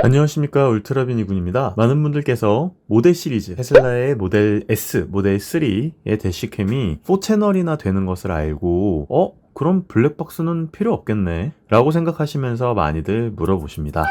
안녕하십니까, 울트라비니군입니다. 많은 분들께서 모델 시리즈 테슬라의 모델 S, 모델 3의 대시캠이 4채널이나 되는 것을 알고 그럼 블랙박스는 필요 없겠네 라고 생각하시면서 많이들 물어보십니다.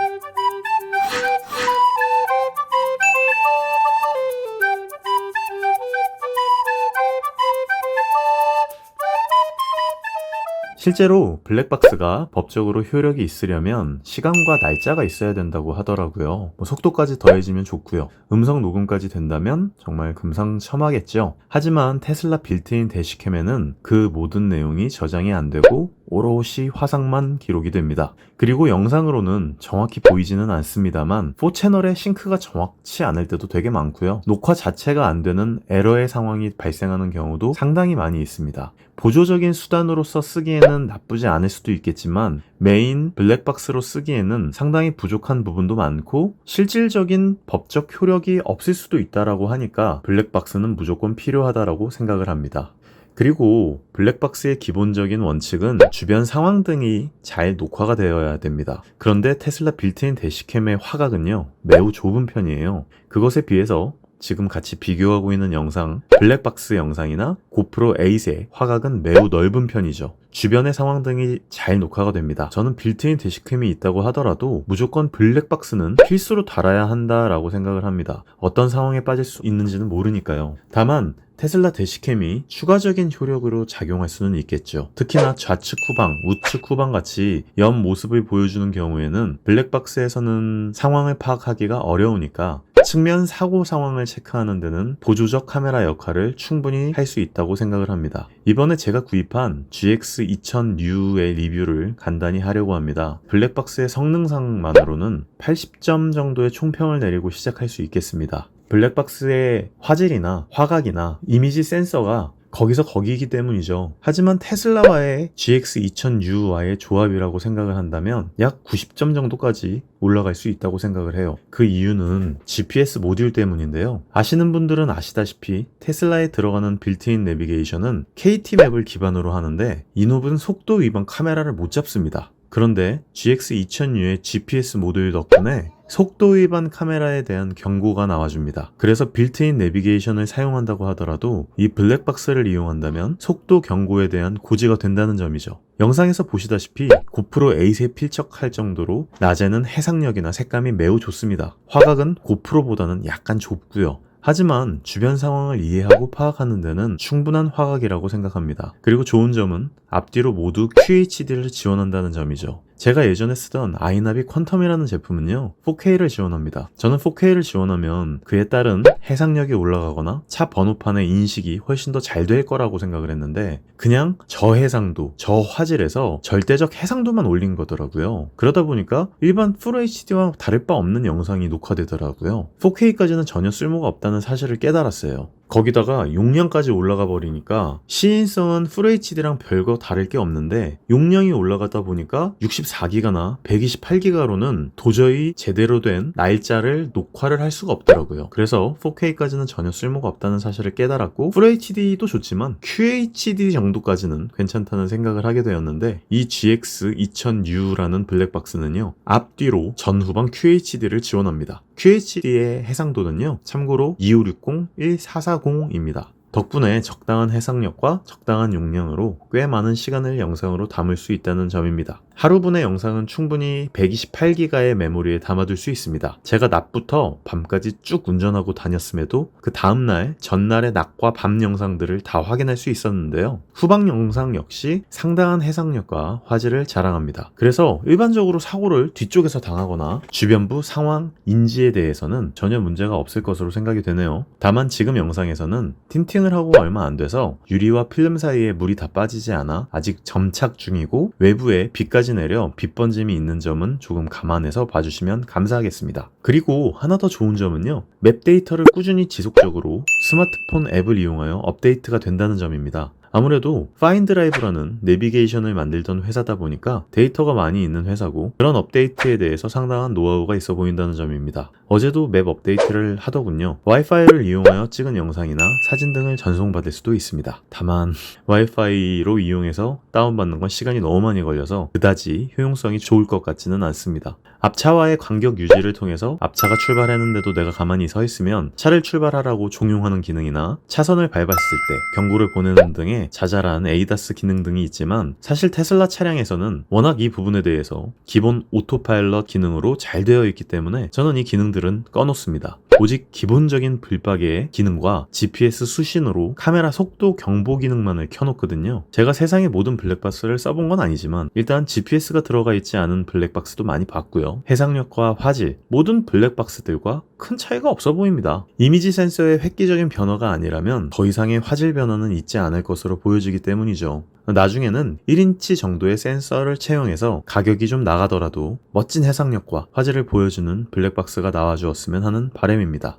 실제로 블랙박스가 법적으로 효력이 있으려면 시간과 날짜가 있어야 된다고 하더라고요. 속도까지 더해지면 좋고요. 음성 녹음까지 된다면 정말 금상첨화겠죠. 하지만 테슬라 빌트인 대시캠에는 그 모든 내용이 저장이 안 되고 오롯이 화상만 기록이 됩니다. 그리고 영상으로는 정확히 보이지는 않습니다만 4채널의 싱크가 정확치 않을 때도 되게 많고요. 녹화 자체가 안 되는 에러의 상황이 발생하는 경우도 상당히 많이 있습니다. 보조적인 수단으로서 쓰기에는 나쁘지 않을 수도 있겠지만 메인 블랙박스로 쓰기에는 상당히 부족한 부분도 많고 실질적인 법적 효력이 없을 수도 있다라고 하니까 블랙박스는 무조건 필요하다라고 생각을 합니다. 그리고 블랙박스의 기본적인 원칙은 주변 상황 등이 잘 녹화가 되어야 됩니다. 그런데 테슬라 빌트인 대시캠의 화각은요, 매우 좁은 편이에요. 그것에 비해서 지금 같이 비교하고 있는 영상, 블랙박스 영상이나 고프로 8의 화각은 매우 넓은 편이죠. 주변의 상황 등이 잘 녹화가 됩니다. 저는 빌트인 대시캠이 있다고 하더라도 무조건 블랙박스는 필수로 달아야 한다라고 생각을 합니다. 어떤 상황에 빠질 수 있는지는 모르니까요. 다만 테슬라 대시캠이 추가적인 효력으로 작용할 수는 있겠죠. 특히나 좌측 후방, 우측 후방 같이 옆 모습을 보여주는 경우에는 블랙박스에서는 상황을 파악하기가 어려우니까 측면 사고 상황을 체크하는 데는 보조적 카메라 역할을 충분히 할 수 있다고 생각을 합니다. 이번에 제가 구입한 GX2000U의 리뷰를 간단히 하려고 합니다. 블랙박스의 성능상만으로는 80점 정도의 총평을 내리고 시작할 수 있겠습니다. 블랙박스의 화질이나 화각이나 이미지 센서가 거기서 거기이기 때문이죠. 하지만 테슬라와의 GX2000U와의 조합이라고 생각을 한다면 약 90점 정도까지 올라갈 수 있다고 생각을 해요. 그 이유는 GPS 모듈 때문인데요. 아시는 분들은 아시다시피 테슬라에 들어가는 빌트인 내비게이션은 KT맵을 기반으로 하는데 이놈은 속도 위반 카메라를 못 잡습니다. 그런데 GX2000U의 GPS 모듈 덕분에 속도 위반 카메라에 대한 경고가 나와줍니다. 그래서 빌트인 내비게이션을 사용한다고 하더라도 이 블랙박스를 이용한다면 속도 경고에 대한 고지가 된다는 점이죠. 영상에서 보시다시피 고프로 8에 필적할 정도로 낮에는 해상력이나 색감이 매우 좋습니다. 화각은 고프로보다는 약간 좁고요. 하지만 주변 상황을 이해하고 파악하는 데는 충분한 화각이라고 생각합니다. 그리고 좋은 점은 앞뒤로 모두 QHD를 지원한다는 점이죠. 제가 예전에 쓰던 아이나비 퀀텀이라는 제품은요 4K를 지원합니다. 저는 4K를 지원하면 그에 따른 해상력이 올라가거나 차 번호판의 인식이 훨씬 더 잘 될 거라고 생각을 했는데 그냥 저해상도, 저화질에서 절대적 해상도만 올린 거더라고요. 그러다 보니까 일반 FHD와 다를 바 없는 영상이 녹화되더라고요. 4K까지는 전혀 쓸모가 없다는 사실을 깨달았어요. 거기다가 용량까지 올라가 버리니까 시인성은 FHD랑 별거 다를 게 없는데 용량이 올라가다 보니까 64기가나 128기가로는 도저히 제대로 된 날짜를 녹화를 할 수가 없더라고요. 그래서 4K까지는 전혀 쓸모가 없다는 사실을 깨달았고 FHD도 좋지만 QHD 정도까지는 괜찮다는 생각을 하게 되었는데 이 GX2000U라는 블랙박스는요 앞뒤로 전후방 QHD를 지원합니다. QHD의 해상도는요 참고로 2560-1440입니다. 덕분에 적당한 해상력과 적당한 용량으로 꽤 많은 시간을 영상으로 담을 수 있다는 점입니다. 하루분의 영상은 충분히 128기가의 메모리에 담아둘 수 있습니다. 제가 낮부터 밤까지 쭉 운전하고 다녔음에도 그 다음날, 전날의 낮과 밤 영상들을 다 확인할 수 있었는데요. 후방 영상 역시 상당한 해상력과 화질을 자랑합니다. 그래서 일반적으로 사고를 뒤쪽에서 당하거나 주변부 상황, 인지에 대해서는 전혀 문제가 없을 것으로 생각이 되네요. 다만 지금 영상에서는 틴팅을 하고 얼마 안 돼서 유리와 필름 사이에 물이 다 빠지지 않아 아직 점착 중이고 외부에 빛까지 내려 빛 번짐이 있는 점은 조금 감안해서 봐주시면 감사하겠습니다. 그리고 하나 더 좋은 점은요 맵 데이터를 꾸준히 지속적으로 스마트폰 앱을 이용하여 업데이트가 된다는 점입니다. 아무래도 파인드라이브라는 내비게이션을 만들던 회사다 보니까 데이터가 많이 있는 회사고 그런 업데이트에 대해서 상당한 노하우가 있어 보인다는 점입니다. 어제도 맵 업데이트를 하더군요. 와이파이를 이용하여 찍은 영상이나 사진 등을 전송받을 수도 있습니다. 다만 와이파이로 이용해서 다운받는 건 시간이 너무 많이 걸려서 그다지 효용성이 좋을 것 같지는 않습니다. 앞차와의 간격 유지를 통해서 앞차가 출발했는데도 내가 가만히 서 있으면 차를 출발하라고 종용하는 기능이나 차선을 밟았을 때 경고를 보내는 등의 자잘한 에이다스 기능 등이 있지만 사실 테슬라 차량에서는 워낙 이 부분에 대해서 기본 오토파일럿 기능으로 잘 되어 있기 때문에 저는 이 기능들은 꺼놓습니다. 오직 기본적인 불박의 기능과 GPS 수신으로 카메라 속도 경보 기능만을 켜놓거든요. 제가 세상의 모든 블랙박스를 써본 건 아니지만 일단 GPS가 들어가 있지 않은 블랙박스도 많이 봤고요. 해상력과 화질, 모든 블랙박스들과 큰 차이가 없어 보입니다. 이미지 센서의 획기적인 변화가 아니라면 더 이상의 화질 변화는 있지 않을 것으로 보여지기 때문이죠. 나중에는 1인치 정도의 센서를 채용해서 가격이 좀 나가더라도 멋진 해상력과 화질을 보여주는 블랙박스가 나와주었으면 하는 바람입니다.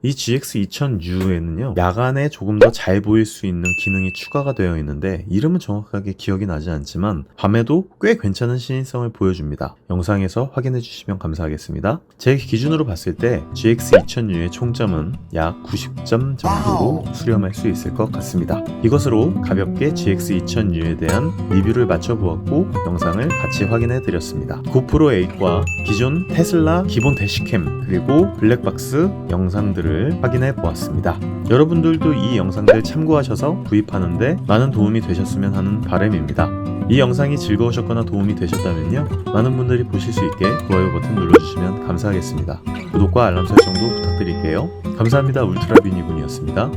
이 GX2000U에는요 야간에 조금 더 잘 보일 수 있는 기능이 추가가 되어 있는데 이름은 정확하게 기억이 나지 않지만 밤에도 꽤 괜찮은 신인성을 보여줍니다. 영상에서 확인해 주시면 감사하겠습니다. 제 기준으로 봤을 때 GX2000U의 총점은 약 90점 정도로 수렴할 수 있을 것 같습니다. 이것으로 가볍게 GX2000U에 대한 리뷰를 마쳐보았고 영상을 같이 확인해 드렸습니다. 고프로 8과 기존 테슬라 기본 대시캠 그리고 블랙박스 영상들을 확인해 보았습니다. 여러분들도 이 영상들 참고하셔서 구입하는데 많은 도움이 되셨으면 하는 바람입니다. 이 영상이 즐거우셨거나 도움이 되셨다면요 많은 분들이 보실 수 있게 좋아요 버튼 눌러주시면 감사하겠습니다. 구독과 알람 설정도 부탁드릴게요. 감사합니다. 울트라뷰니군이었습니다.